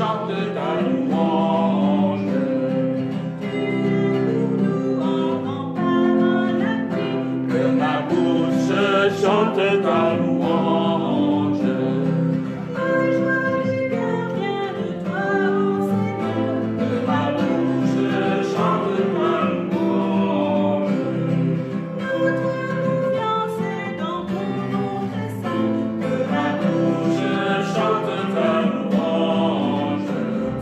chante ta louange. Que ma bouche chante ta louange. Ma joie du cœur vient de toi, ô Seigneur. Que ma bouche chante ta louange. Notre confiance est dans ton nom très saint. Que ma bouche chante ta louange.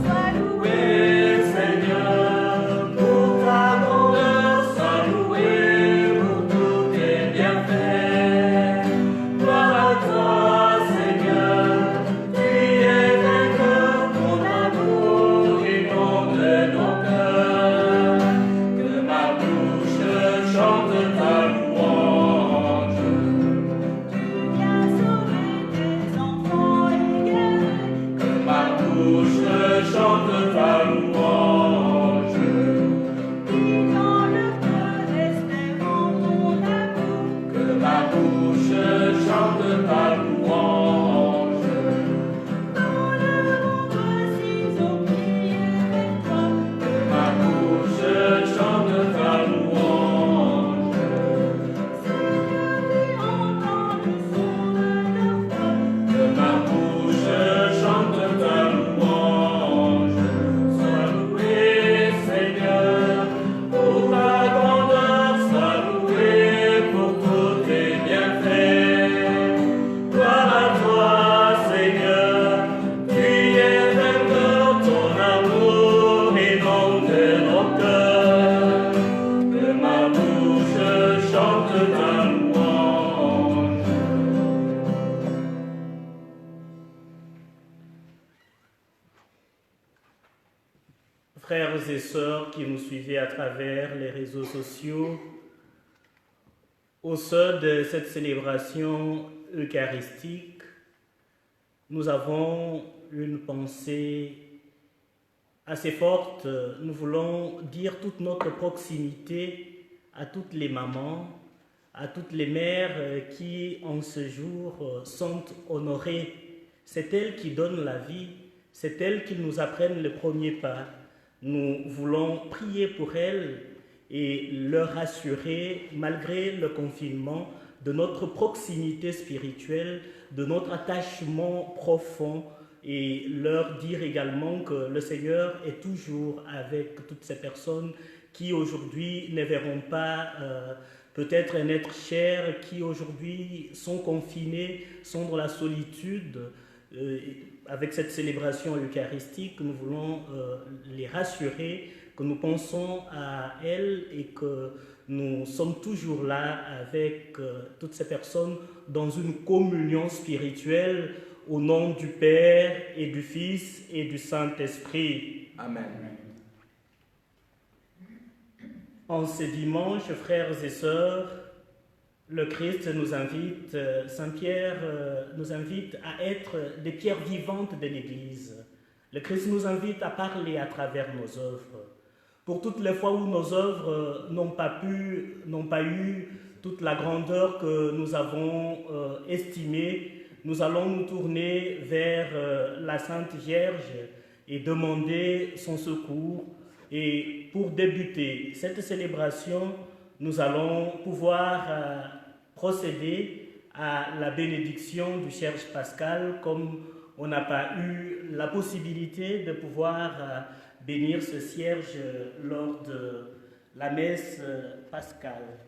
Sois loué, Loué Seigneur pour ta grandeur, sois loué pour tous tes bienfaits. Gloire à toi Seigneur, tu es vainqueur, ton amour inonde nos cœurs. Que ma bouche chante ta louange. tu viens sauver tes enfants égarés. Que ma bouche chante ta louange. Qui dans le cœur espérant ton amour. Que ma bouche chante ta louange. Dans le monde s'ils ont prié vers toi. Que ma bouche chante ta louange. Seigneur, tu entends le son de leur voix. Que ma bouche chante ta louange. Sois loué Seigneur pour ta grandeur, sois loué pour tous tes bienfaits. Gloire à toi Seigneur, tu es vainqueur, ton amour inonde nos cœurs. Que ma bouche chante ta louange. Frères et sœurs qui nous suivez à travers les réseaux sociaux, au sein de cette célébration eucharistique, nous avons une pensée assez forte. Nous voulons dire toute notre proximité à toutes les mamans, à toutes les mères qui, en ce jour, sont honorées. C'est elles qui donnent la vie, c'est elles qui nous apprennent le premier pas. Nous voulons prier pour elles et leur assurer, malgré le confinement, de notre proximité spirituelle, de notre attachement profond et leur dire également que le Seigneur est toujours avec toutes ces personnes qui aujourd'hui ne verront pas peut-être un être cher, qui aujourd'hui sont confinés, sont dans la solitude. Avec cette célébration eucharistique, nous voulons les rassurer que nous pensons à elles et que nous sommes toujours là avec toutes ces personnes dans une communion spirituelle au nom du Père et du Fils et du Saint-Esprit. Amen. En ce dimanche, frères et sœurs, le Christ nous invite, Saint Pierre nous invite à être des pierres vivantes de l'Église. Le Christ nous invite à parler à travers nos œuvres. Pour toutes les fois où nos œuvres n'ont pas eu toute la grandeur que nous avons estimée, nous allons nous tourner vers la Sainte Vierge et demander son secours. Et pour débuter cette célébration, nous allons pouvoir procéder à la bénédiction du Cierge pascal, comme on n'a pas eu la possibilité de pouvoir bénir ce cierge lors de la messe pascale.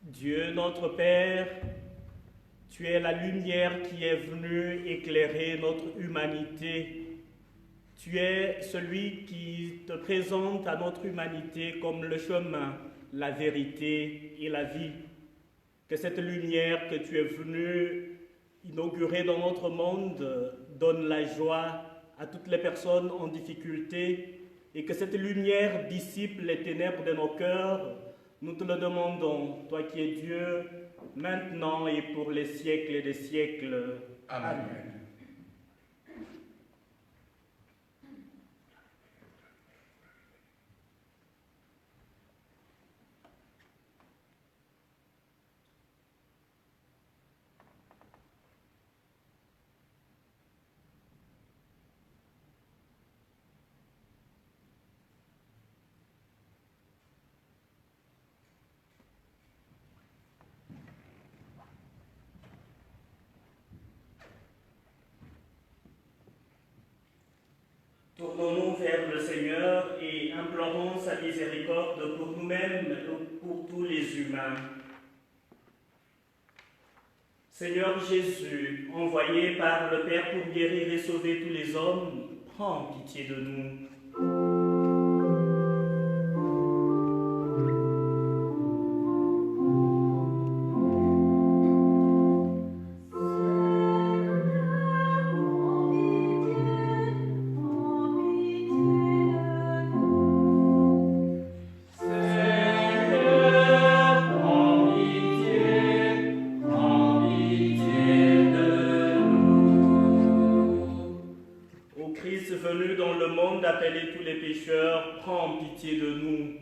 Dieu notre Père, tu es la lumière qui est venue éclairer notre humanité. Tu es celui qui te présente à notre humanité comme le chemin, la vérité et la vie. Que cette lumière que tu es venu inaugurer dans notre monde donne la joie à toutes les personnes en difficulté et que cette lumière dissipe les ténèbres de nos cœurs, Nous te le demandons, toi qui es Dieu, maintenant et pour les siècles des siècles. Amen. Tournons-nous vers le Seigneur et implorons sa miséricorde pour nous-mêmes et pour tous les humains. Seigneur Jésus, envoyé par le Père pour guérir et sauver tous les hommes, prends pitié de nous. Venu dans le monde d'appeler tous les pécheurs, prends pitié de nous.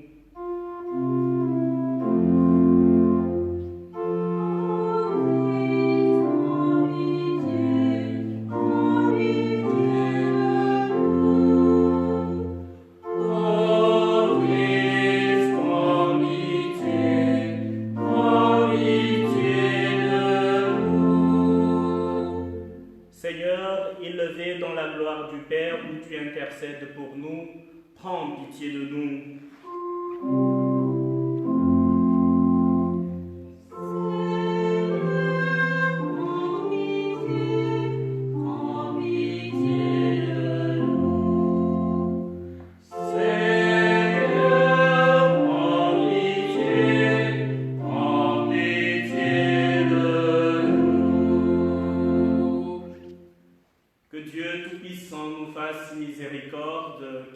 Seigneur, élevé dans la gloire du Père où tu intercèdes pour nous, prends pitié de nous.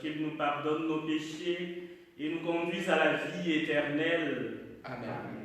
Qu'il nous pardonne nos péchés et nous conduise à la vie éternelle. Amen.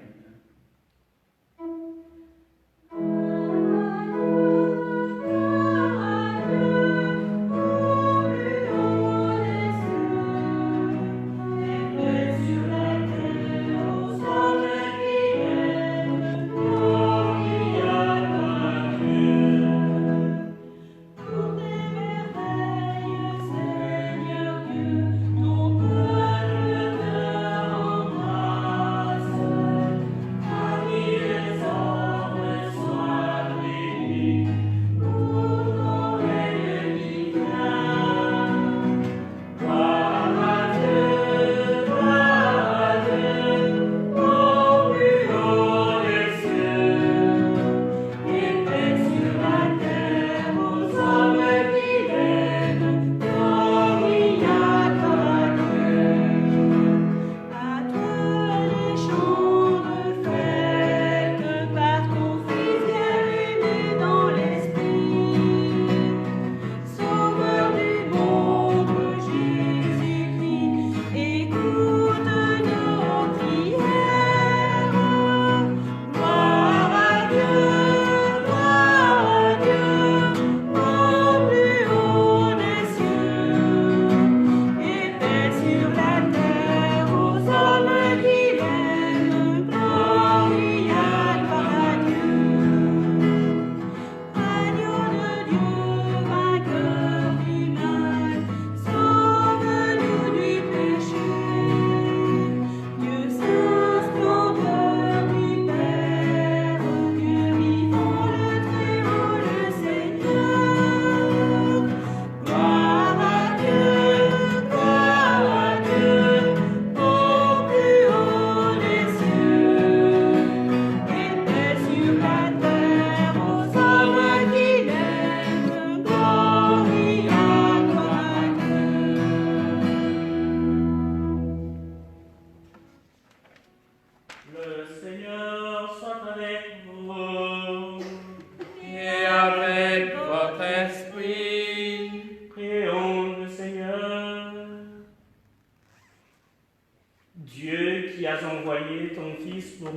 Dieu qui as envoyé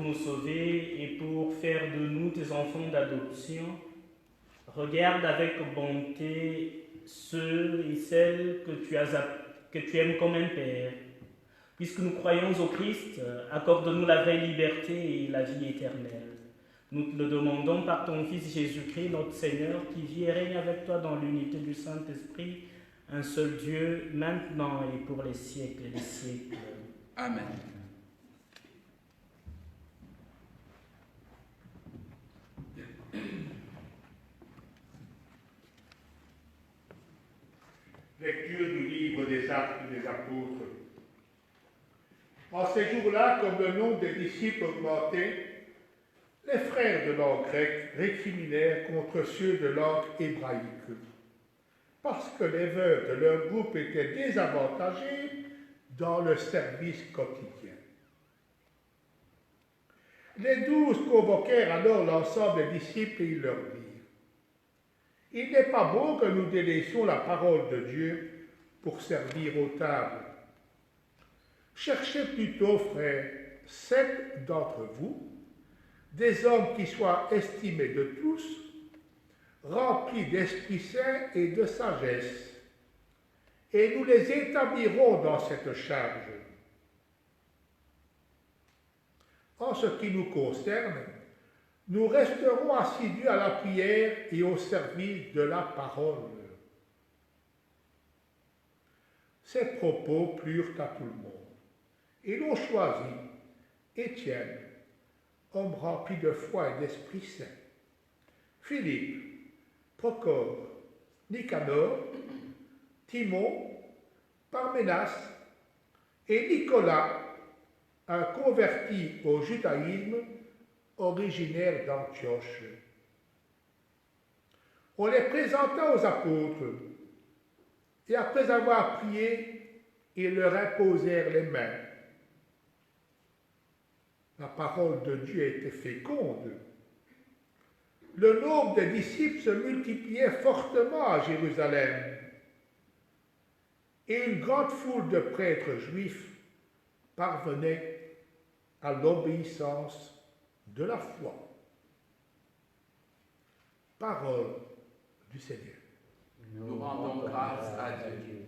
nous sauver et pour faire de nous tes enfants d'adoption. Regarde avec bonté ceux et celles que tu aimes comme un Père. Puisque nous croyons au Christ, accorde-nous la vraie liberté et la vie éternelle. Nous te le demandons par ton Fils Jésus-Christ, notre Seigneur, qui vit et règne avec toi dans l'unité du Saint-Esprit, un seul Dieu, maintenant et pour les siècles des siècles. Amen. Lecture du livre des Actes des Apôtres. En ces jours-là, comme le nombre des disciples augmentait, les frères de langue grecque récriminèrent contre ceux de langue hébraïque, parce que les veuves de leur groupe étaient désavantagées dans le service quotidien. Les 12 convoquèrent alors l'ensemble des disciples et ils leur dirent: il n'est pas bon que nous délaissions la parole de Dieu pour servir aux tables. Cherchez plutôt, frères, 7 d'entre vous, des hommes qui soient estimés de tous, remplis d'Esprit Saint et de sagesse, et nous les établirons dans cette charge. En ce qui nous concerne, nous resterons assidus à la prière et au service de la parole. Ces propos plurent à tout le monde. Et l'on choisit Étienne, homme rempli de foi et d'Esprit Saint, Philippe, Procore, Nicanor, Timon, Parménas et Nicolas, un converti au judaïsme originaire d'Antioche. On les présenta aux apôtres, et après avoir prié, ils leur imposèrent les mains. La parole de Dieu était féconde. Le nombre des disciples se multipliait fortement à Jérusalem, et une grande foule de prêtres juifs parvenait à l'obéissance de la foi. Parole du Seigneur. Nous rendons grâce à Dieu.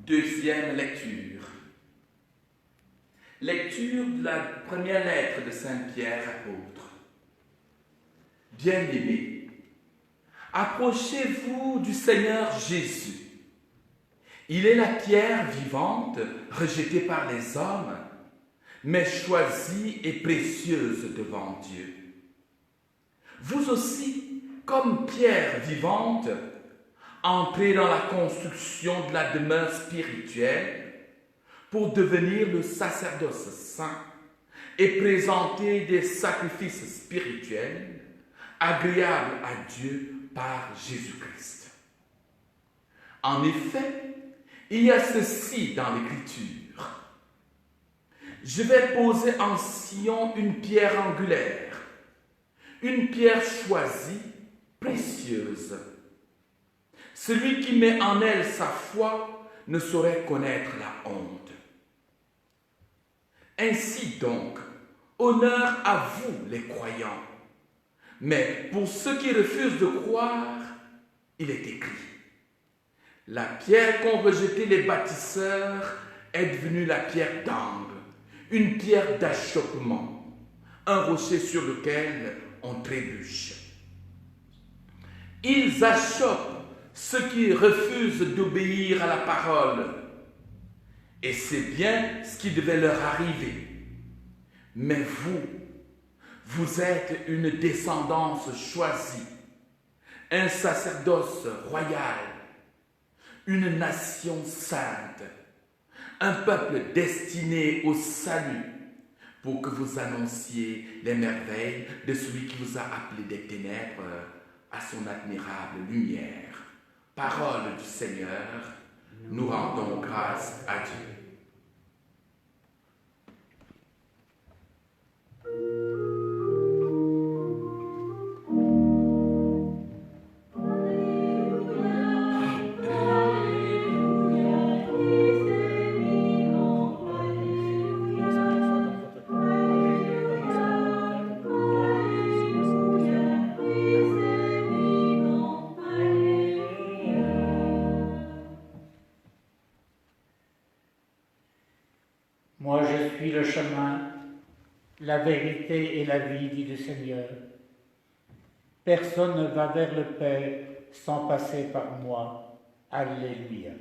Deuxième lecture. Lecture de la première lettre de Saint Pierre apôtre. Bien-aimés, approchez-vous du Seigneur Jésus. Il est la pierre vivante rejetée par les hommes, mais choisie et précieuse devant Dieu. Vous aussi, comme pierre vivante, entrez dans la construction de la demeure spirituelle pour devenir le sacerdoce saint et présenter des sacrifices spirituels agréables à Dieu par Jésus-Christ. En effet, il y a ceci dans l'Écriture. Je vais poser en Sion une pierre angulaire, une pierre choisie, précieuse. Celui qui met en elle sa foi ne saurait connaître la honte. Ainsi donc, honneur à vous les croyants. Mais pour ceux qui refusent de croire, il est écrit: la pierre qu'ont rejetée les bâtisseurs est devenue la pierre d'angle, une pierre d'achoppement, un rocher sur lequel on trébuche. Ils achoppent ceux qui refusent d'obéir à la parole. Et c'est bien ce qui devait leur arriver. Mais vous êtes une descendance choisie, un sacerdoce royal, une nation sainte, un peuple destiné au salut, pour que vous annonciez les merveilles de celui qui vous a appelé des ténèbres à son admirable lumière. Parole du Seigneur, nous rendons grâce à Dieu. Moi, je suis le chemin, la vérité et la vie, dit le Seigneur. Personne ne va vers le Père sans passer par moi. Alléluia.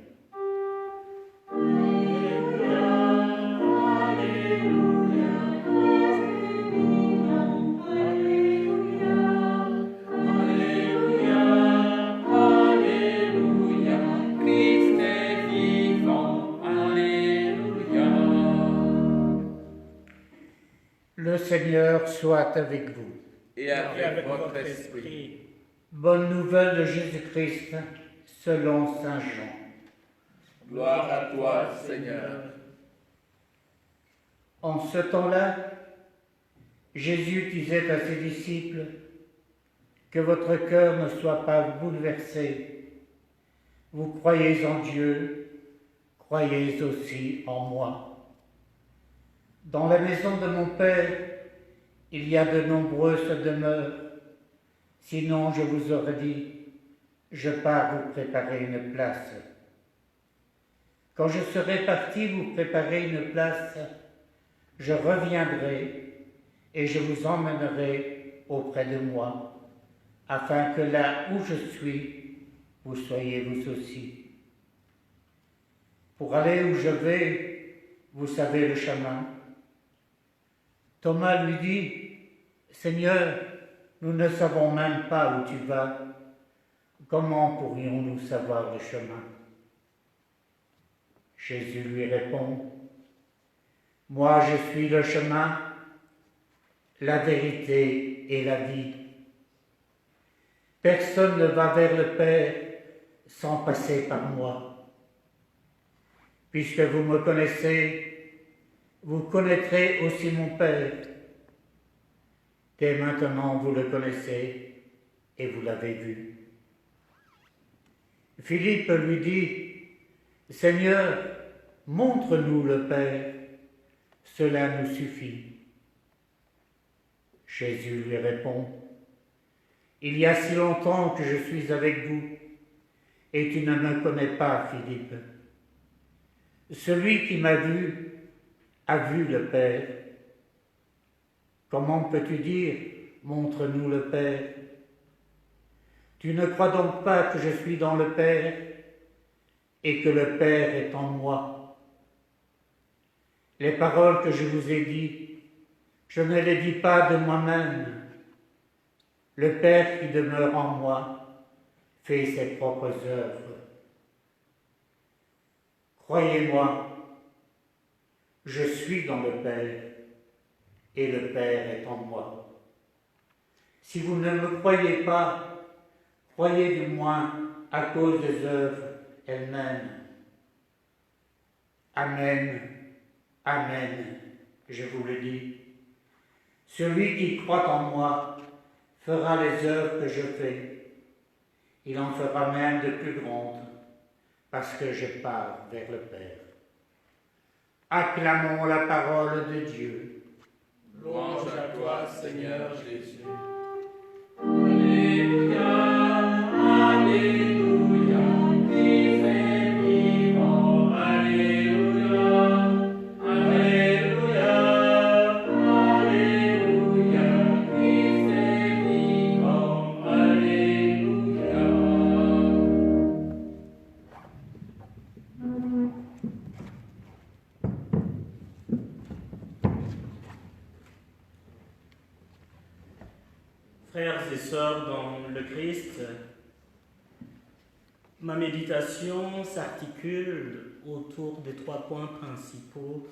Le Seigneur soit avec vous. Et avec votre esprit. Bonne nouvelle de Jésus-Christ selon Saint Jean. Gloire à toi, Seigneur. En ce temps-là, Jésus disait à ses disciples: que votre cœur ne soit pas bouleversé. Vous croyez en Dieu, croyez aussi en moi. Dans la maison de mon Père, il y a de nombreuses demeures. Sinon, je vous aurais dit, je pars vous préparer une place. Quand je serai parti vous préparer une place, je reviendrai et je vous emmènerai auprès de moi, afin que là où je suis, vous soyez vous aussi. Pour aller où je vais, vous savez le chemin. Thomas lui dit: Seigneur, nous ne savons même pas où tu vas. Comment pourrions-nous savoir le chemin? Jésus lui répond: Moi je suis le chemin, la vérité et la vie. Personne ne va vers le Père sans passer par moi. Puisque vous me connaissez, vous connaîtrez aussi mon Père. Dès maintenant, vous le connaissez et vous l'avez vu. Philippe lui dit: Seigneur, montre-nous le Père, cela nous suffit. Jésus lui répond: Il y a si longtemps que je suis avec vous, et tu ne me connais pas, Philippe. Celui qui m'a vu a vu le Père. Comment peux-tu dire: montre-nous le Père. Tu ne crois donc pas que je suis dans le Père et que le Père est en moi. Les paroles que je vous ai dites, je ne les dis pas de moi-même. Le Père qui demeure en moi fait ses propres œuvres. Croyez-moi, je suis dans le Père et le Père est en moi. Si vous ne me croyez pas, croyez du moins à cause des œuvres elles-mêmes. Amen, amen, je vous le dis. Celui qui croit en moi fera les œuvres que je fais. Il en fera même de plus grandes, parce que je pars vers le Père. Acclamons la parole de Dieu. Louange à toi, Seigneur Jésus. Alléluia, Alléluia, Christ est vivant. Alléluia, Alléluia, Alléluia, Christ est vivant. Alléluia. Frères et sœurs dans le Christ, ma méditation s'articule autour des 3 points principaux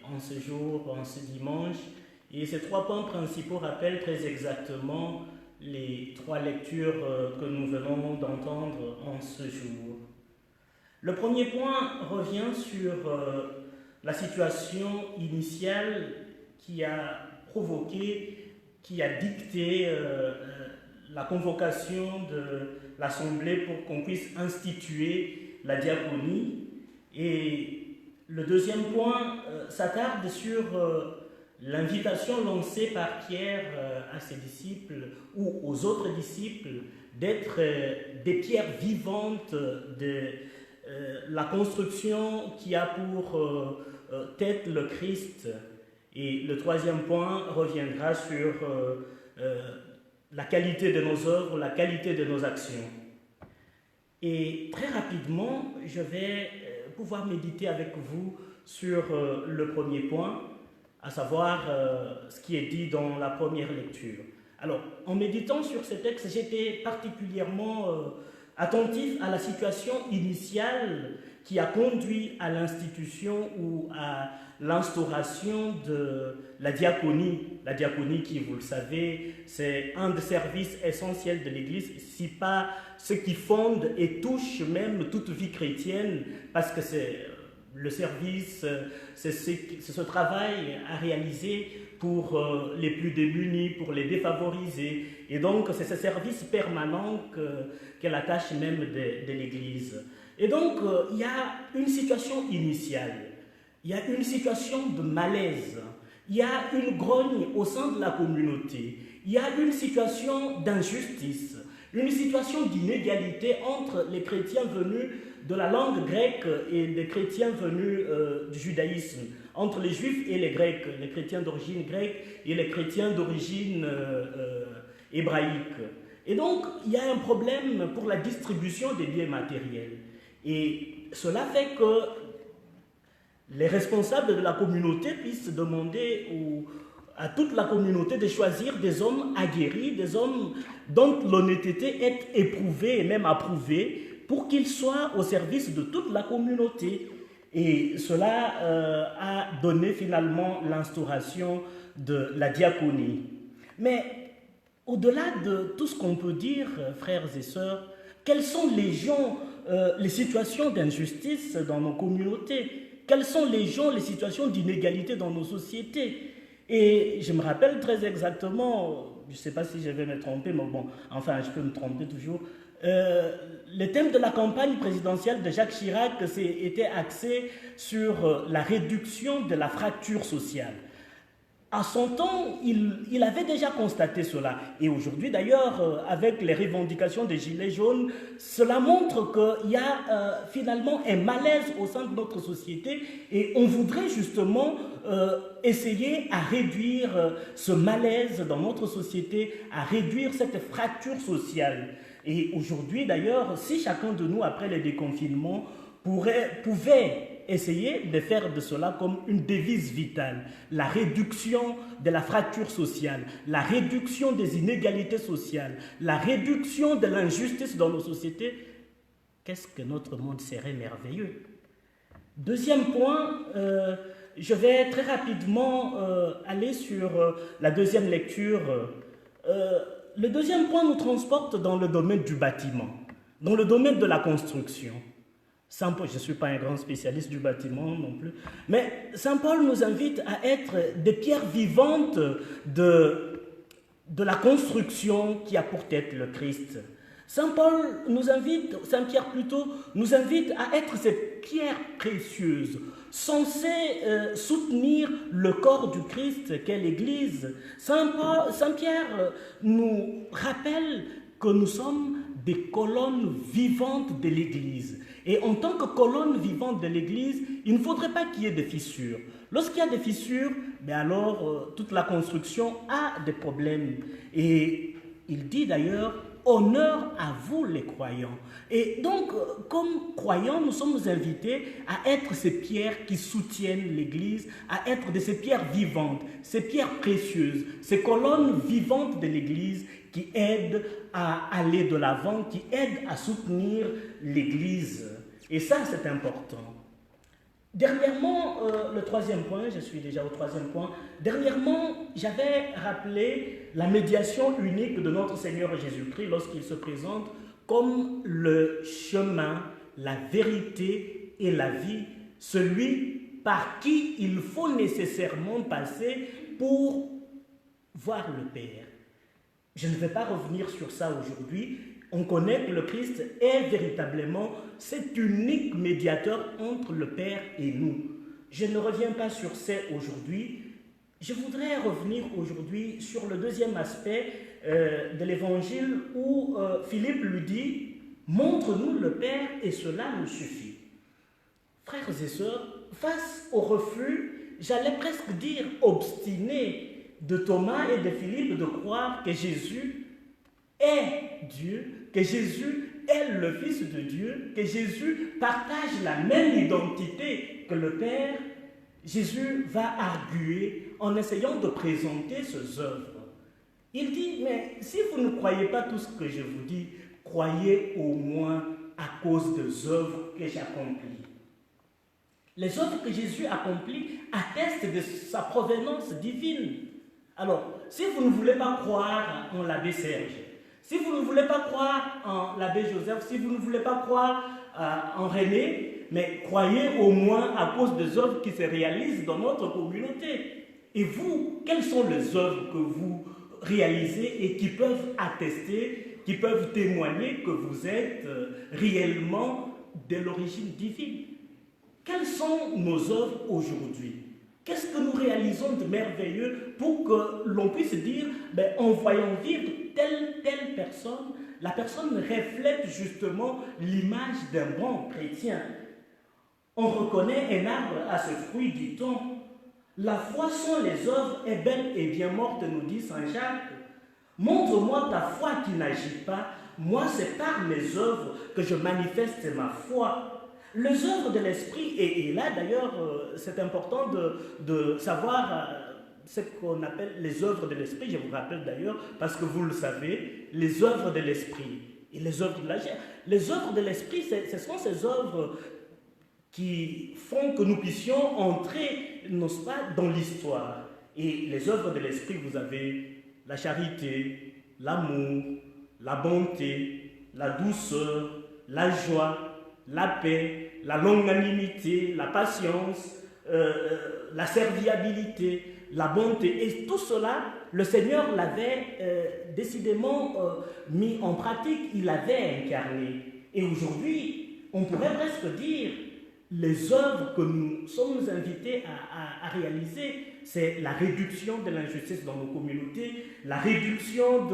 en ce jour, en ce dimanche. Et ces 3 points principaux rappellent très exactement les 3 lectures que nous venons d'entendre en ce jour. Le premier point revient sur la situation initiale qui a provoqué, qui a dicté la convocation de l'Assemblée pour qu'on puisse instituer la diaconie. Et le deuxième point s'attarde sur l'invitation lancée par Pierre à ses disciples ou aux autres disciples d'être des pierres vivantes de la construction qui a pour tête le Christ. Et le troisième point reviendra sur la qualité de nos œuvres, la qualité de nos actions. Et très rapidement, je vais pouvoir méditer avec vous sur le premier point, à savoir ce qui est dit dans la première lecture. Alors, en méditant sur ce texte, j'étais particulièrement attentif à la situation initiale qui a conduit à l'institution ou à l'instauration de la diaconie. La diaconie qui, vous le savez, c'est un des services essentiels de l'Église, si pas ce qui fonde et touche même toute vie chrétienne, parce que c'est le service, c'est ce travail à réaliser pour les plus démunis, pour les défavorisés. Et donc, c'est ce service permanent qu'est la tâche même de l'Église. Et donc, il y a une situation initiale, il y a une situation de malaise, il y a une grogne au sein de la communauté, il y a une situation d'injustice, une situation d'inégalité entre les chrétiens venus de la langue grecque et les chrétiens venus du judaïsme, entre les juifs et les grecs, les chrétiens d'origine grecque et les chrétiens d'origine hébraïque. Et donc, il y a un problème pour la distribution des biens matériels. Et cela fait que les responsables de la communauté puissent demander à toute la communauté de choisir des hommes aguerris, des hommes dont l'honnêteté est éprouvée et même approuvée, pour qu'ils soient au service de toute la communauté. Et cela a donné finalement l'instauration de la diaconie. Mais au-delà de tout ce qu'on peut dire, frères et sœurs, quelles sont les situations d'injustice dans nos communautés? Quelles sont les situations d'inégalité dans nos sociétés? Et je me rappelle très exactement, je ne sais pas si je vais me tromper, mais bon, enfin, je peux me tromper toujours. Le thème de la campagne présidentielle de Jacques Chirac était axé sur la réduction de la fracture sociale. à son temps, il avait déjà constaté cela. Et aujourd'hui, d'ailleurs, avec les revendications des Gilets jaunes, cela montre qu'il y a finalement un malaise au sein de notre société et on voudrait justement essayer à réduire ce malaise dans notre société, à réduire cette fracture sociale. Et aujourd'hui, d'ailleurs, si chacun de nous, après le déconfinement, pouvait essayer de faire de cela comme une devise vitale, la réduction de la fracture sociale, la réduction des inégalités sociales, la réduction de l'injustice dans nos sociétés, qu'est-ce que notre monde serait merveilleux. Deuxième point, je vais très rapidement aller sur la deuxième lecture. Le deuxième point nous transporte dans le domaine du bâtiment, dans le domaine de la construction. Saint Paul, je ne suis pas un grand spécialiste du bâtiment non plus, mais Saint Paul nous invite à être des pierres vivantes de la construction qui a pour tête le Christ. Saint Pierre plutôt, nous invite à être ces pierres précieuses, censées soutenir le corps du Christ qu'est l'Église. Saint Pierre nous rappelle que nous sommes des colonnes vivantes de l'Église. Et en tant que colonne vivante de l'Église, il ne faudrait pas qu'il y ait de fissures. Lorsqu'il y a des fissures, alors toute la construction a des problèmes. Et il dit d'ailleurs, honneur à vous les croyants. Et donc, comme croyants, nous sommes invités à être ces pierres qui soutiennent l'Église, à être de ces pierres vivantes, ces pierres précieuses, ces colonnes vivantes de l'Église qui aident à aller de l'avant, qui aident à soutenir l'Église. Et ça, c'est important. Dernièrement, le troisième point, je suis déjà au troisième point. Dernièrement, j'avais rappelé la médiation unique de notre Seigneur Jésus-Christ lorsqu'il se présente comme le chemin, la vérité et la vie, celui par qui il faut nécessairement passer pour voir le Père. Je ne vais pas revenir sur ça aujourd'hui. On connaît que le Christ est véritablement cet unique médiateur entre le Père et nous. Je ne reviens pas sur ça aujourd'hui. Je voudrais revenir aujourd'hui sur le deuxième aspect de l'Évangile où Philippe lui dit « Montre-nous le Père et cela nous suffit ». Frères et sœurs, face au refus, j'allais presque dire obstiné, de Thomas et de Philippe de croire que Jésus est Dieu, que Jésus est le Fils de Dieu, que Jésus partage la même identité que le Père, Jésus va arguer en essayant de présenter ses œuvres. Il dit, mais si vous ne croyez pas tout ce que je vous dis, croyez au moins à cause des œuvres que j'accomplis. Les œuvres que Jésus accomplit attestent de sa provenance divine. Alors, si vous ne voulez pas croire en l'abbé Serge, si vous ne voulez pas croire en l'abbé Joseph, si vous ne voulez pas croire en René, mais croyez au moins à cause des œuvres qui se réalisent dans notre communauté. Et vous, quelles sont les œuvres que vous réalisez et qui peuvent attester, qui peuvent témoigner que vous êtes réellement de l'origine divine? Quelles sont nos œuvres aujourd'hui? Qu'est-ce que nous réalisons de merveilleux pour que l'on puisse dire, en voyant vivre telle personne, la personne reflète justement l'image d'un bon chrétien. On reconnaît un arbre à ce fruit, dit-on. La foi sans les œuvres est belle et bien morte, nous dit Saint Jacques. Montre-moi ta foi qui n'agit pas. Moi, c'est par mes œuvres que je manifeste ma foi. Les œuvres de l'esprit, et là d'ailleurs c'est important de savoir ce qu'on appelle les œuvres de l'esprit, je vous rappelle d'ailleurs, parce que vous le savez, les œuvres de l'esprit et les œuvres de la chair. Les œuvres de l'esprit, ce sont ces œuvres qui font que nous puissions entrer, n'est-ce pas, dans l'histoire. Et les œuvres de l'esprit, vous avez la charité, l'amour, la bonté, la douceur, la joie, la paix, la longanimité, la patience, la serviabilité, la bonté. Et tout cela, le Seigneur l'avait décidément mis en pratique, il l'avait incarné. Et aujourd'hui, on pourrait presque dire, les œuvres que nous sommes invités à réaliser c'est la réduction de l'injustice dans nos communautés, la réduction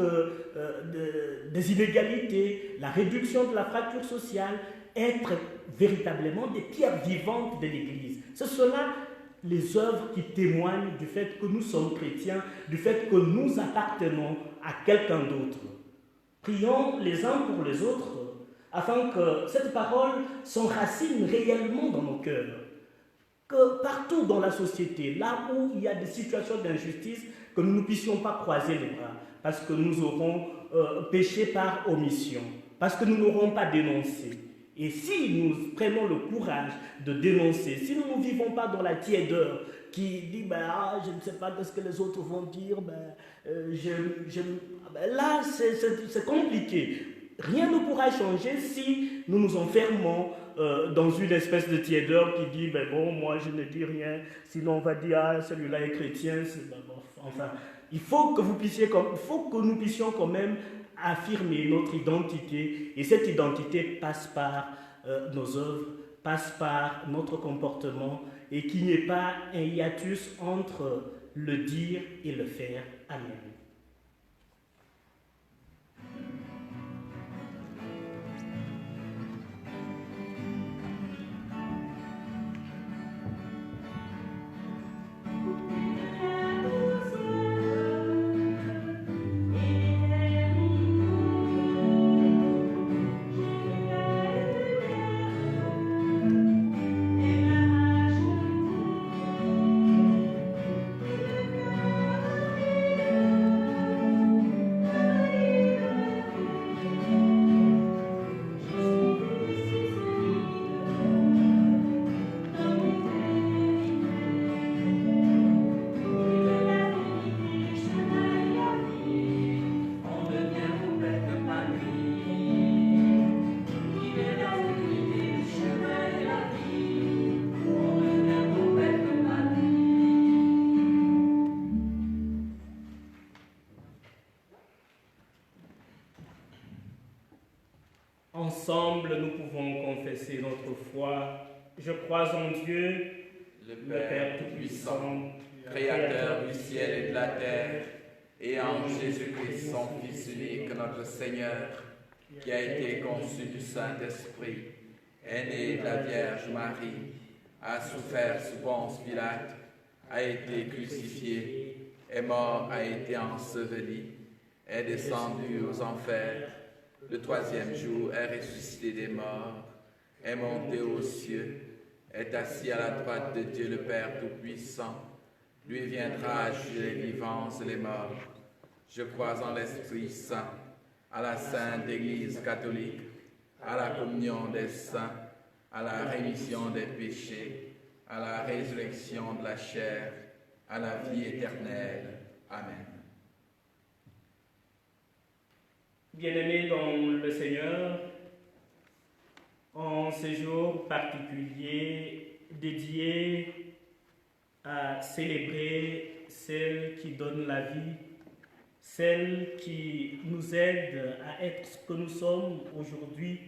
des inégalités, la réduction de la fracture sociale, être véritablement des pierres vivantes de l'Église. C'est cela les œuvres qui témoignent du fait que nous sommes chrétiens, du fait que nous appartenons à quelqu'un d'autre. Prions les uns pour les autres afin que cette parole s'enracine réellement dans nos cœurs. Que partout dans la société, là où il y a des situations d'injustice, que nous ne puissions pas croiser les bras parce que nous aurons péché par omission, parce que nous n'aurons pas dénoncé. Et si nous prenons le courage de dénoncer, si nous ne vivons pas dans la tiédeur qui dit je ne sais pas ce que les autres vont dire, là c'est compliqué. Rien ne pourra changer si nous nous enfermons dans une espèce de tiédeur qui dit moi je ne dis rien, sinon on va dire celui-là est chrétien. Enfin, il faut que nous puissions quand même affirmer notre identité, et cette identité passe par nos œuvres, passe par notre comportement, et qu'il n'y ait pas un hiatus entre le dire et le faire. Amen. Ensemble, nous pouvons confesser notre foi. Je crois en Dieu, le Père Tout-Puissant, Créateur du ciel et de la terre, et en Jésus-Christ, son Fils unique, notre Seigneur, qui a été conçu du Saint-Esprit, est né de la Vierge Marie, a souffert sous Ponce Pilate, a été crucifié, est mort, a été enseveli, est descendu aux enfers. Le troisième jour est ressuscité des morts, est monté aux cieux, est assis à la droite de Dieu le Père Tout-Puissant. Lui viendra juger les vivants et les morts. Je crois en l'Esprit Saint, à la Sainte Église catholique, à la communion des saints, à la rémission des péchés, à la résurrection de la chair, à la vie éternelle. Amen. Bien-aimés dans le Seigneur, en ce jour particulier dédié à célébrer celle qui donne la vie, celle qui nous aide à être ce que nous sommes aujourd'hui,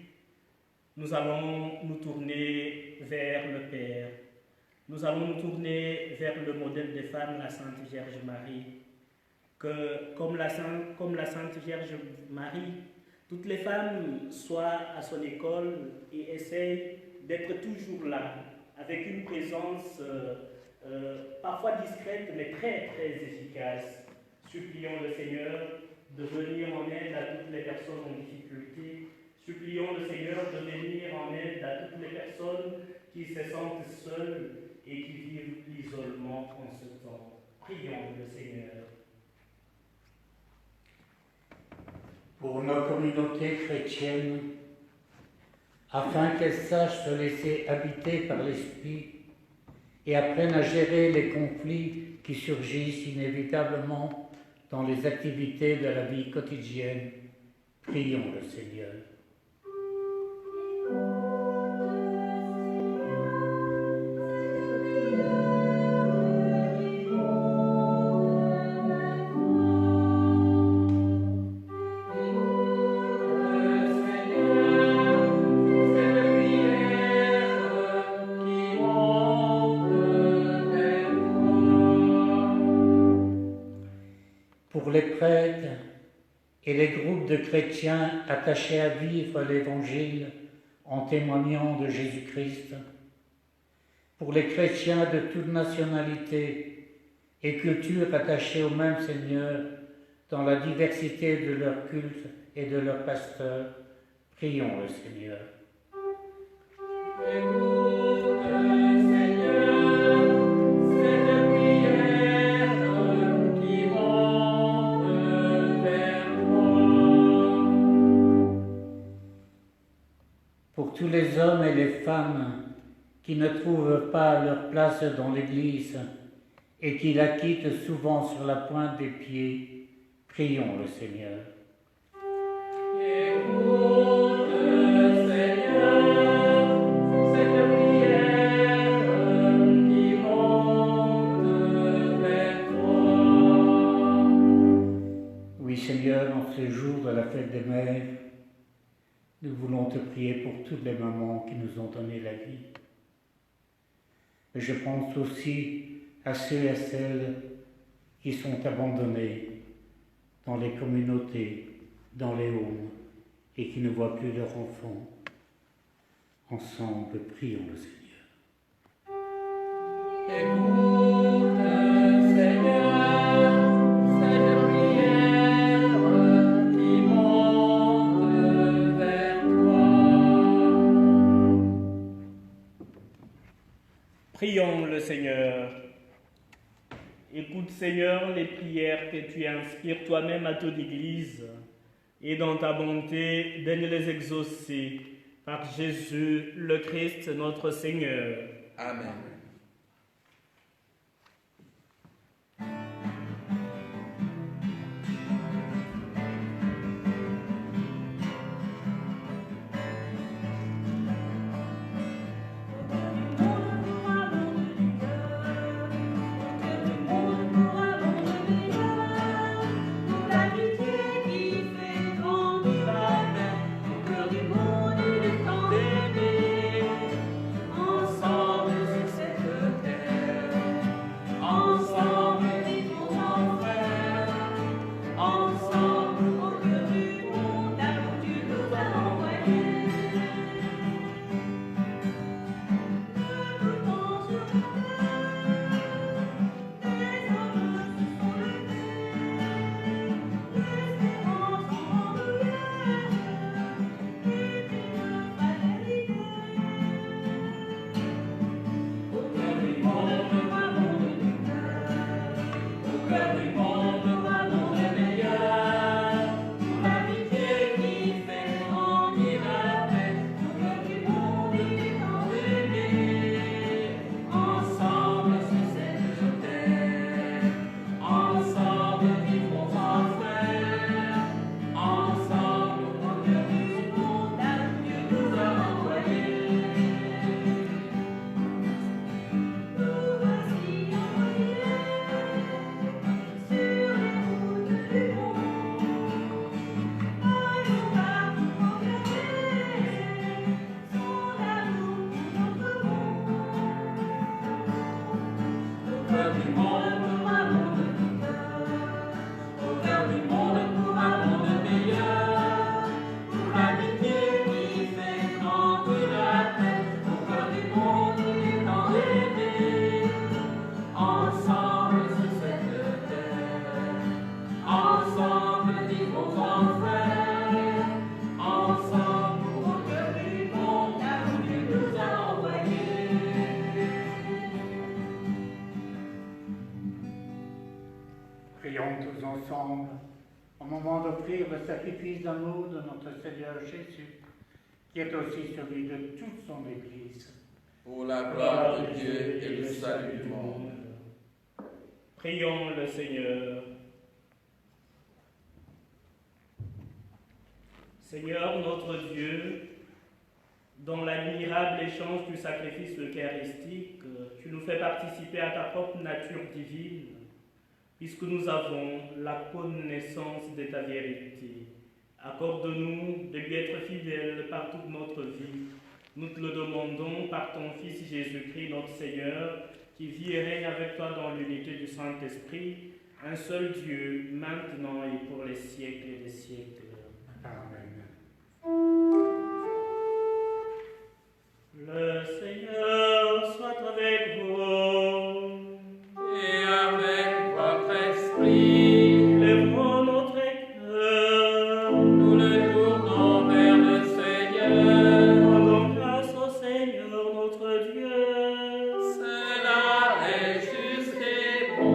nous allons nous tourner vers le Père. Nous allons nous tourner vers le modèle des femmes, la Sainte Vierge Marie. Que comme la Sainte Vierge Marie, toutes les femmes soient à son école et essayent d'être toujours là, avec une présence parfois discrète, mais très très efficace. Supplions le Seigneur de venir en aide à toutes les personnes en difficulté. Supplions le Seigneur de venir en aide à toutes les personnes qui se sentent seules et qui vivent l'isolement en ce temps. Prions le Seigneur. Pour nos communautés chrétiennes, afin qu'elles sachent se laisser habiter par l'Esprit et apprennent à gérer les conflits qui surgissent inévitablement dans les activités de la vie quotidienne, prions le Seigneur. groupes de chrétiens attachés à vivre l'Évangile en témoignant de Jésus-Christ, pour les chrétiens de toute nationalité et culture attachés au même Seigneur dans la diversité de leur culte et de leurs pasteurs, prions le Seigneur. Écoute, Seigneur, cette prière qui monte vers toi. Pour tous les hommes et les femmes qui ne trouvent pas leur place dans l'Église et qui la quittent souvent sur la pointe des pieds, prions le Seigneur. Écoute, Seigneur, cette prière qui monte vers toi. Oui Seigneur, en ce jour de la fête des mères, nous voulons te prier pour toutes les mamans qui nous ont donné la vie. Mais je pense aussi à ceux et à celles qui sont abandonnés dans les communautés, dans les homes, et qui ne voient plus leurs enfants. Ensemble, prions le Seigneur. Écoute, Seigneur, cette prière qui monte vers toi. Prions le Seigneur. Écoute Seigneur les prières que tu inspires toi-même à ton Église et dans ta bonté, daigne les exaucer par Jésus le Christ notre Seigneur. Amen. Prions tous ensemble au moment d'offrir le sacrifice d'amour de notre Seigneur Jésus, qui est aussi celui de toute son Église. Pour la gloire de Dieu et le salut du monde. Prions le Seigneur. Seigneur notre Dieu, dans l'admirable échange du sacrifice eucharistique, tu nous fais participer à ta propre nature divine, puisque nous avons la connaissance de ta vérité. Accorde-nous de lui être fidèles par toute notre vie. Nous te le demandons par ton Fils Jésus-Christ, notre Seigneur, qui vit et règne avec toi dans l'unité du Saint-Esprit, un seul Dieu, maintenant et pour les siècles des siècles. Amen. Le Seigneur soit avec vous. Et avec votre esprit, Lèvons notre cœur. nous le tournons vers le Seigneur. Rendons grâce au Seigneur notre Dieu. Cela est juste et bon.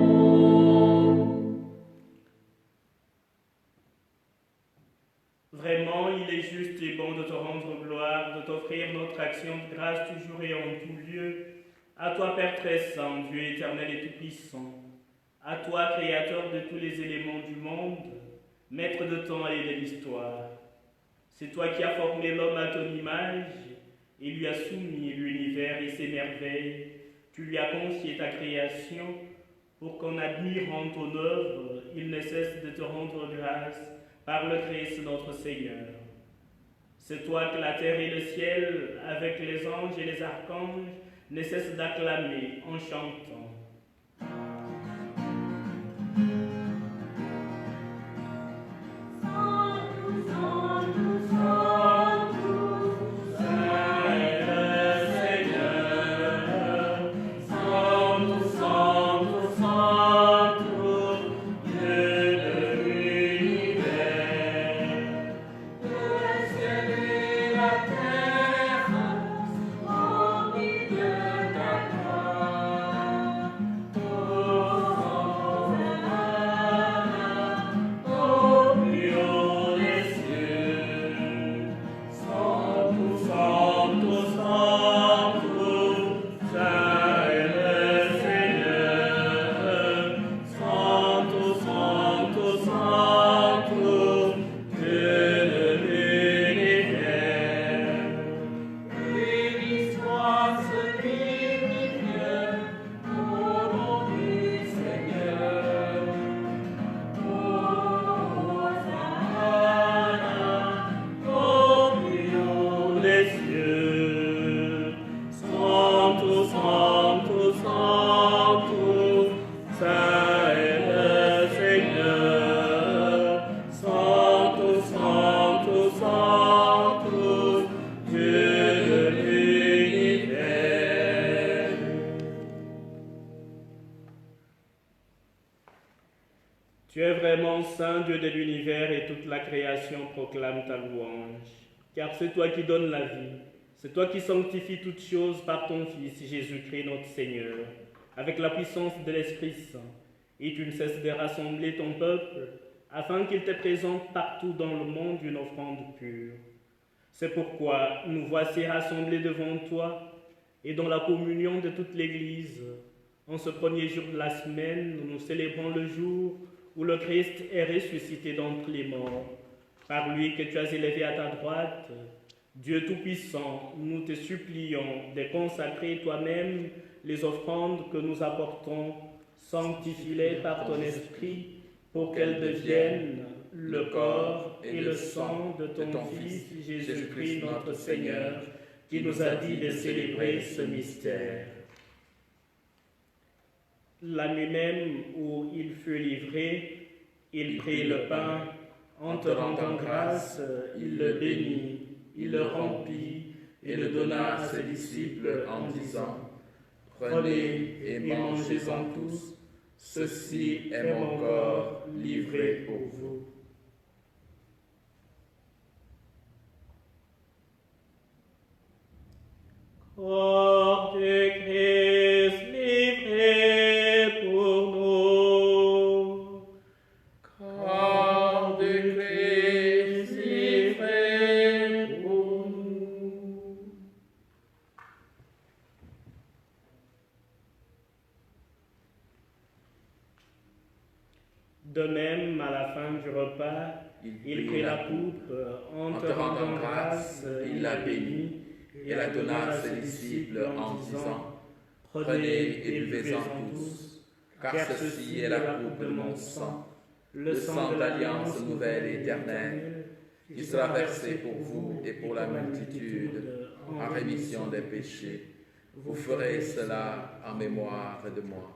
Vraiment, il est juste et bon de te rendre gloire, de t'offrir notre action de grâce toujours et en tout lieu. À toi, Père très saint, Dieu éternel et tout-puissant. À toi, Créateur de tous les éléments du monde, Maître de temps et de l'histoire. C'est toi qui as formé l'homme à ton image et lui as soumis l'univers et ses merveilles. Tu lui as confié ta création pour qu'en admirant ton œuvre, il ne cesse de te rendre grâce par le Christ notre Seigneur. C'est toi que la terre et le ciel, avec les anges et les archanges, ne cessent d'acclamer en chantant. Sanctus, Sanctus, Sanctus, Saint le Seigneur, Sanctus, Sanctus, Sanctus, Dieu de l'univers. le ciel et la terre remplis de ta gloire. Au plus haut des cieux, Sanctus, Sanctus, Sanctus, Saint est le Seigneur. Sanctus, Sanctus, Sanctus, Dieu de l'univers. Béni soit celui qui vient au nom du Seigneur. Au plus haut des cieux, Sanctus, Sanctus, Sanctus, Saint est le Seigneur. Sanctus, Sanctus, Sanctus, Dieu de l'univers. Tu es vraiment saint, Dieu de l'univers, et toute la création proclame ta louange. Car c'est toi qui donnes la vie, c'est toi qui sanctifies toutes choses par ton Fils Jésus-Christ notre Seigneur, avec la puissance de l'Esprit Saint. Et tu ne cesses de rassembler ton peuple, afin qu'il te présente partout dans le monde une offrande pure. C'est pourquoi nous voici rassemblés devant toi, et dans la communion de toute l'Église. En ce premier jour de la semaine, nous célébrons le jour où le Christ est ressuscité d'entre les morts. Par lui que tu as élevé à ta droite, Dieu Tout-Puissant, nous te supplions de consacrer toi-même les offrandes que nous apportons, sanctifie-les par ton esprit, pour qu'elles deviennent le corps et le sang de ton Fils Jésus-Christ notre Seigneur, qui nous a dit de célébrer ce mystère. La nuit même où il fut livré, il prit le pain, en te rendant grâce, il le bénit, il le rompit et le donna à ses disciples en disant: Prenez et mangez-en tous, ceci est mon corps livré pour vous. Corps du Christ livré pour nous. Corps du Christ livré pour nous. De même, à la fin du repas, il prit la coupe, en te rendant grâce, il la bénit et la donna à ses disciples en disant: Prenez et buvez-en tous, car ceci est la coupe de mon sang, le sang de l'alliance nouvelle et éternelle, qui sera versé pour vous et pour la multitude en rémission des péchés. Vous ferez cela en mémoire de moi.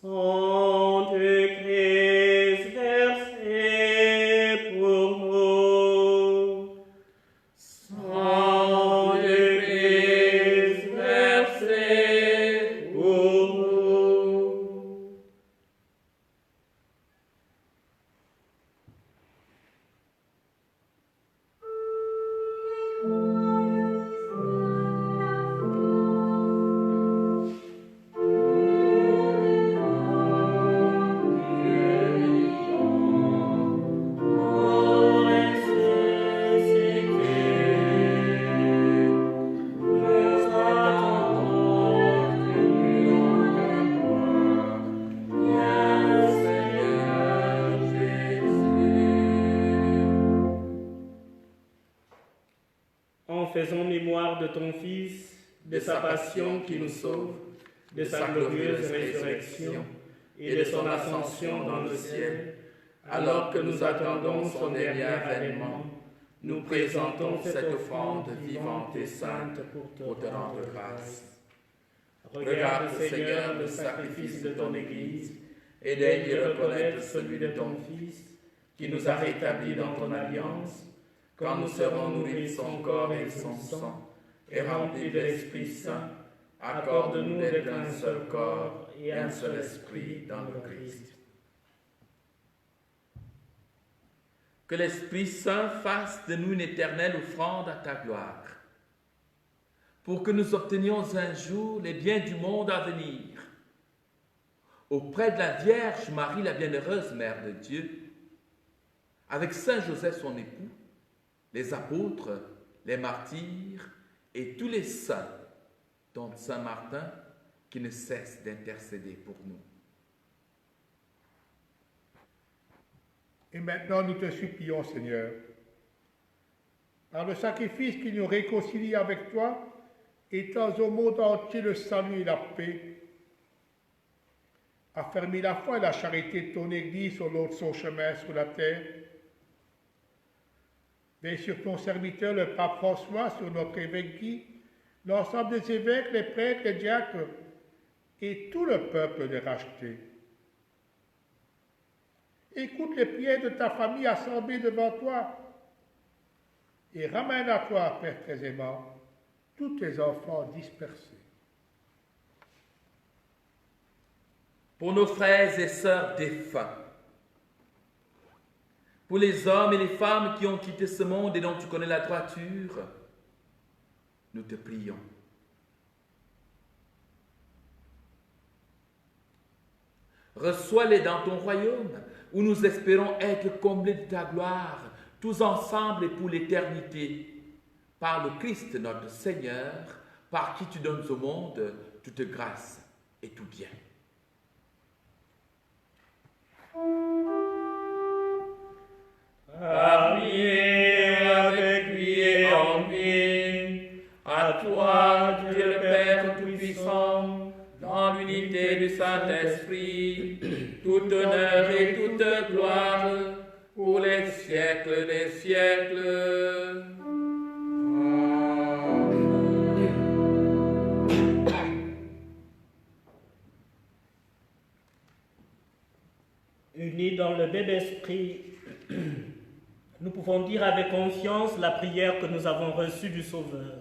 Sang de Christ versé pour nous. Sang de Christ versé pour nous. En faisant mémoire de ton Fils, de sa passion qui nous sauve, de sa glorieuse résurrection et de son ascension dans le ciel, alors que nous attendons son dernier avènement, nous présentons cette offrande vivante et sainte pour te rendre grâce. Regarde, Seigneur, le sacrifice de ton Église et daigne y reconnaître celui de ton Fils, qui nous a rétablis dans ton alliance, quand nous serons nourris de son corps et de son sang, et remplis de l'Esprit Saint. Accorde-nous d'être un seul corps et un seul esprit dans le Christ. Que l'Esprit Saint fasse de nous une éternelle offrande à ta gloire, pour que nous obtenions un jour les biens du monde à venir. Auprès de la Vierge Marie, la bienheureuse Mère de Dieu, avec Saint Joseph son époux, les apôtres, les martyrs et tous les saints, dont Saint Martin, qui ne cesse d'intercéder pour nous. Et maintenant, nous te supplions, Seigneur, par le sacrifice qui nous réconcilie avec toi, étends au monde entier le salut et la paix. Affermis la foi et la charité de ton Église au long de son chemin sur la terre. Veille sur ton serviteur, le pape François, sur notre évêque Guy, l'ensemble des évêques, les prêtres, les diacres et tout le peuple de racheté. Écoute les prières de ta famille assemblée devant toi et ramène à toi, Père très aimant, tous tes enfants dispersés. Pour nos frères et sœurs défunts, pour les hommes et les femmes qui ont quitté ce monde et dont tu connais la droiture, nous te prions. Reçois-les dans ton royaume, où nous espérons être comblés de ta gloire, tous ensemble et pour l'éternité, par le Christ notre Seigneur, par qui tu donnes au monde toute grâce et tout bien. Priez avec lui et en lui, à toi, Dieu le Père Tout-Puissant, dans l'unité du Saint-Esprit, tout honneur et toute gloire, pour les siècles des siècles. Unis dans le même esprit, nous pouvons dire avec confiance la prière que nous avons reçue du Sauveur.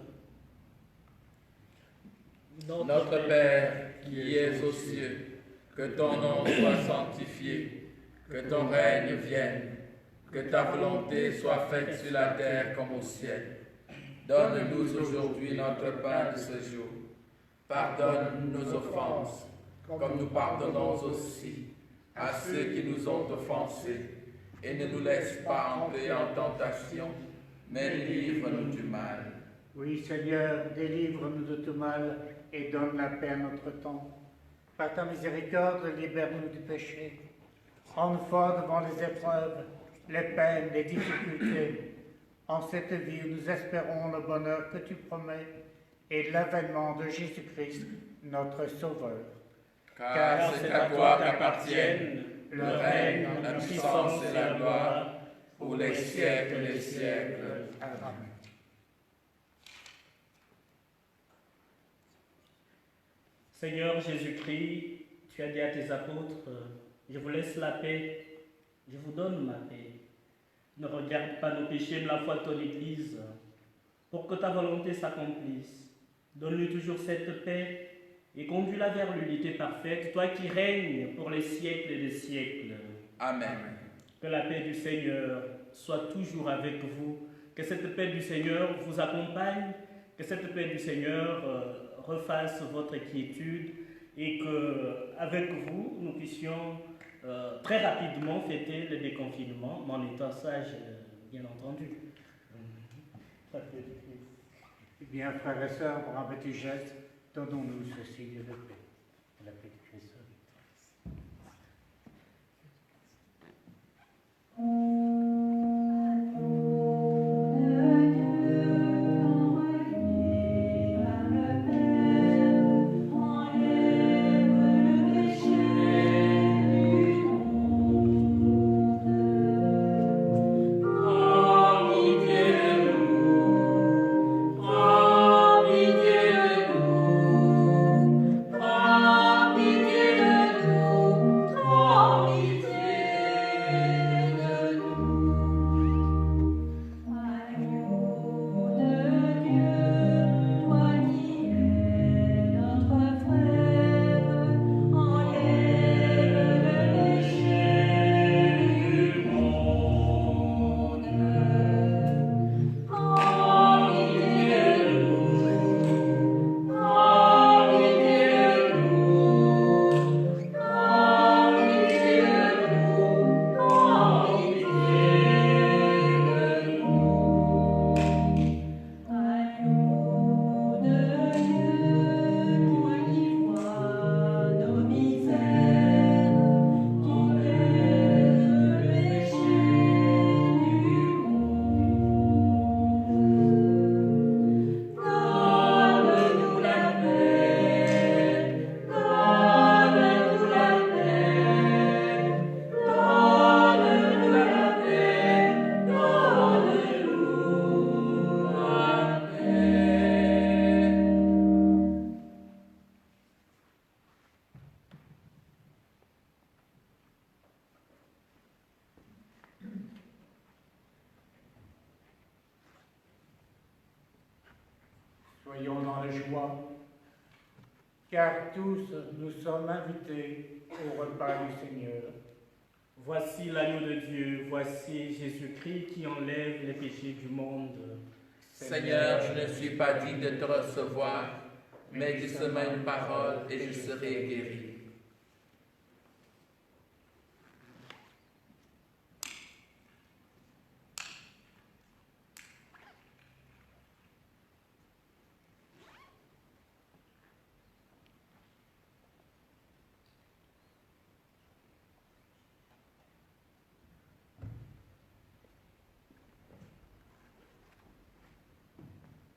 Notre Père, qui es aux cieux, que ton nom soit sanctifié, que ton règne vienne, que ta volonté soit faite sur la terre comme au ciel. Donne-nous aujourd'hui notre pain de ce jour. Pardonne nos offenses, comme nous pardonnons aussi à ceux qui nous ont offensés. Et ne nous laisse pas entrer en tentation, mais délivre-nous du mal. Oui, Seigneur, délivre-nous de tout mal et donne la paix à notre temps. Par ta miséricorde, libère-nous du péché. Rends-nous forts devant les épreuves, les peines, les difficultés. En cette vie où nous espérons le bonheur que tu promets et l'avènement de Jésus-Christ, notre Sauveur. Car c'est à toi qu'appartiennent le règne, la puissance et la gloire, pour les siècles des siècles. Amen. Seigneur Jésus-Christ, tu as dit à tes apôtres, je vous laisse la paix, je vous donne ma paix. Ne regarde pas nos péchés, mais la foi de ton Église, pour que ta volonté s'accomplisse. Donne-lui toujours cette paix et conduis-la vers l'unité parfaite, toi qui règnes pour les siècles et des siècles. Amen. Que la paix du Seigneur soit toujours avec vous, que cette paix du Seigneur vous accompagne, que cette paix du Seigneur refasse votre quiétude et qu'avec vous, nous puissions très rapidement fêter le déconfinement, mais en étant sages, bien entendu. Eh bien, frères et sœurs, pour un petit geste, donnons-nous ce signe de paix. La paix de Christ. Soyons dans la joie, car tous nous sommes invités au repas du Seigneur. Voici l'agneau de Dieu, voici Jésus-Christ qui enlève les péchés du monde. Seigneur, je ne suis pas digne de te recevoir, mais dis seulement une parole et je serai guéri.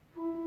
Thank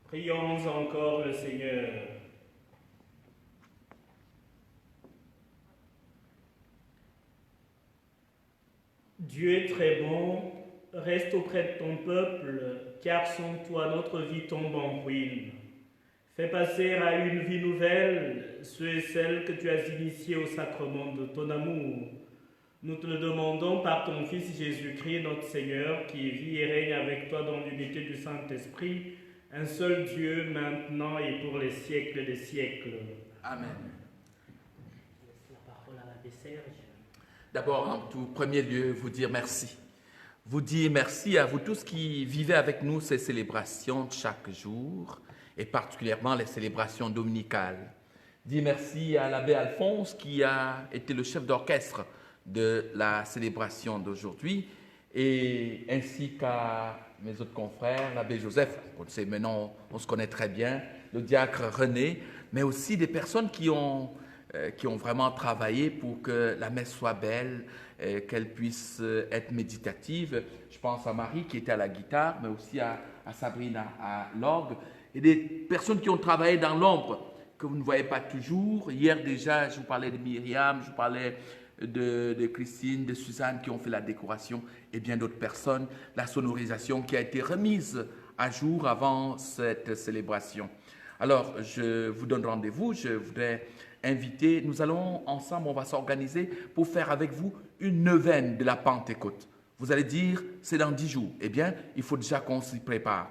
Prions encore le Seigneur. Dieu est très bon, reste auprès de ton peuple, car sans toi notre vie tombe en ruine. Fais passer à une vie nouvelle ceux et celles que tu as initiés au sacrement de ton amour. Nous te le demandons par ton Fils Jésus-Christ, notre Seigneur, qui vit et règne avec toi dans l'unité du Saint-Esprit, un seul Dieu, maintenant et pour les siècles des siècles. Amen. La parole à l'abbé Serge. D'abord, en tout premier lieu, vous dire merci. Vous dire merci à vous tous qui vivez avec nous ces célébrations de chaque jour, et particulièrement les célébrations dominicales. Dire merci à l'abbé Alphonse qui a été le chef d'orchestre de la célébration d'aujourd'hui, et ainsi qu'à mes autres confrères, l'abbé Joseph, on sait maintenant, on se connaît très bien, le diacre René, mais aussi des personnes qui ont vraiment travaillé pour que la messe soit belle, qu'elle puisse être méditative. Je pense à Marie qui était à la guitare, mais aussi à Sabrina à l'orgue, et des personnes qui ont travaillé dans l'ombre, que vous ne voyez pas toujours. Hier déjà, je vous parlais de Myriam, je vous parlais de Christine, de Suzanne qui ont fait la décoration, et bien d'autres personnes, la sonorisation qui a été remise à jour avant cette célébration. Alors, je vous donne rendez-vous, je voudrais inviter, nous allons ensemble, on va s'organiser pour faire avec vous une neuvaine de la Pentecôte. Vous allez dire, c'est dans 10 jours. Eh bien, il faut déjà qu'on s'y prépare.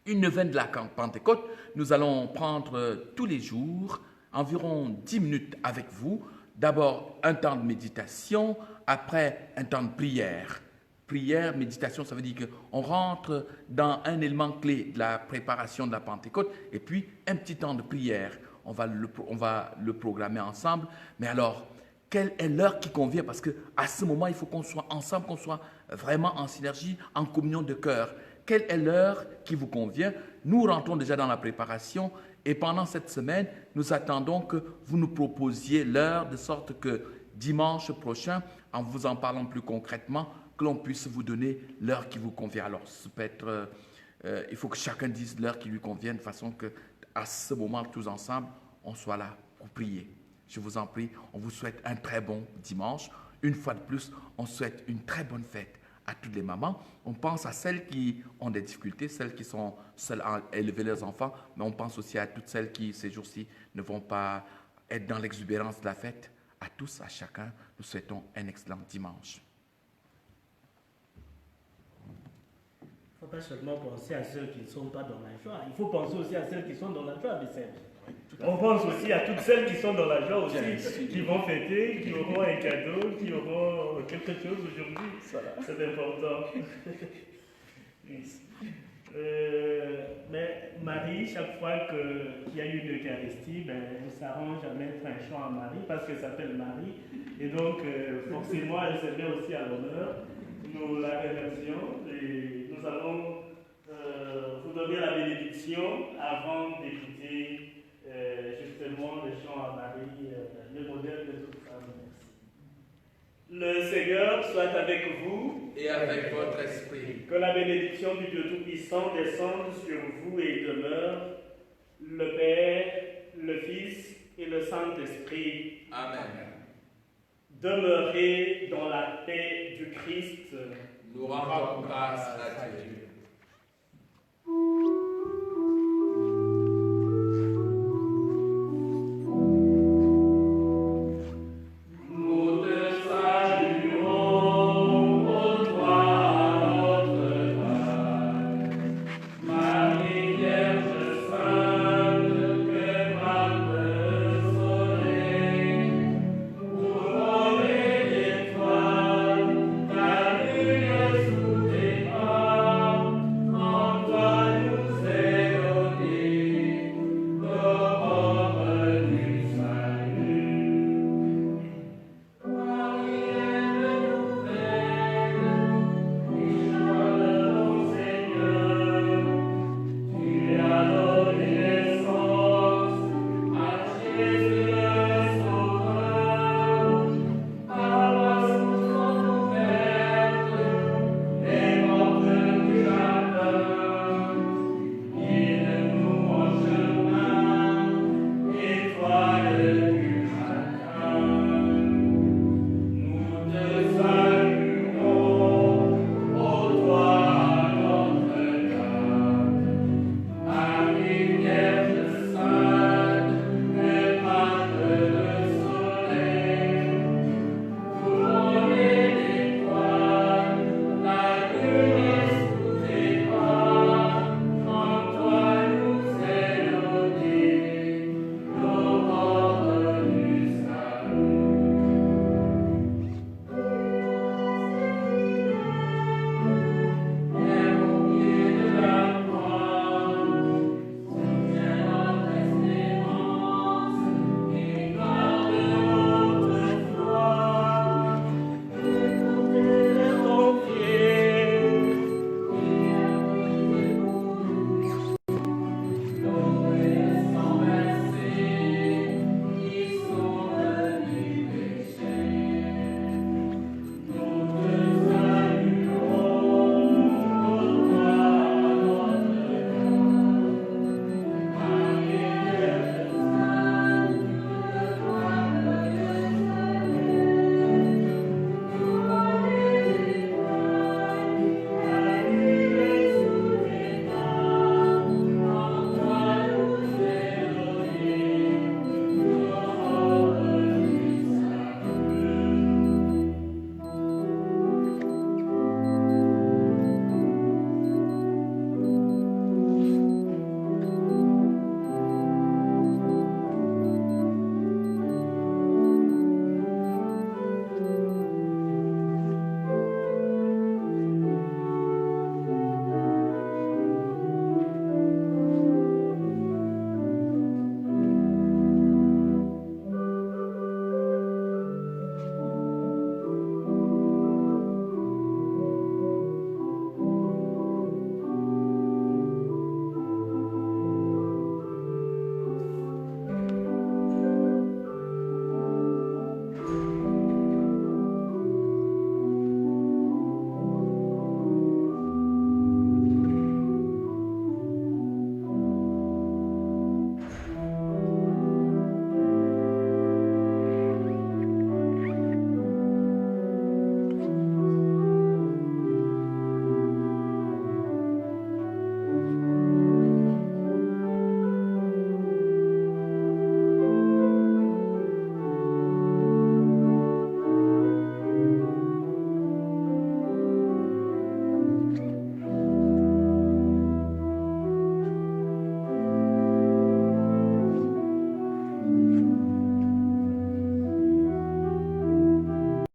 Une neuvaine de la Pentecôte, nous allons prendre tous les jours environ 10 minutes avec vous. D'abord, un temps de méditation, après un temps de prière. Prière, méditation, ça veut dire qu'on rentre dans un élément clé de la préparation de la Pentecôte, et puis un petit temps de prière. On va le programmer ensemble. Mais alors, quelle est l'heure qui convient? Parce qu'à ce moment, il faut qu'on soit ensemble, qu'on soit vraiment en synergie, en communion de cœur. Quelle est l'heure qui vous convient? Nous rentrons déjà dans la préparation, et pendant cette semaine, nous attendons que vous nous proposiez l'heure, de sorte que dimanche prochain, en vous en parlant plus concrètement, que l'on puisse vous donner l'heure qui vous convient. Alors, ça peut être, il faut que chacun dise l'heure qui lui convient, de façon qu'à ce moment, tous ensemble, on soit là pour prier. Je vous en prie, on vous souhaite un très bon dimanche. Une fois de plus, on souhaite une très bonne fête à toutes les mamans. On pense à celles qui ont des difficultés, celles qui sont seules à élever leurs enfants, mais on pense aussi à toutes celles qui, ces jours-ci, ne vont pas être dans l'exubérance de la fête. À tous, à chacun, nous souhaitons un excellent dimanche. Il ne faut pas seulement penser à ceux qui ne sont pas dans la joie, il faut penser aussi à celles qui sont dans la joie, mais on pense aussi à toutes celles qui sont dans la joie aussi, qui vont fêter, qui auront un cadeau, qui auront quelque chose aujourd'hui. C'est important. Mais Marie, chaque fois qu'il y a une Eucharistie, elle s'arrange à mettre un chant à Marie parce qu'elle s'appelle Marie. Et donc, forcément, elle se met aussi à l'honneur. Nous la remercions et nous allons vous donner la bénédiction avant d'écouter justement le chant à Marie, le modèle de toute femme. Le Seigneur soit avec vous Et avec votre esprit. Que la bénédiction du Dieu Tout-Puissant descende sur vous et demeure, le Père, le Fils et le Saint-Esprit. Amen. Demeurez dans la paix du Christ. Nous rendons grâce à Dieu.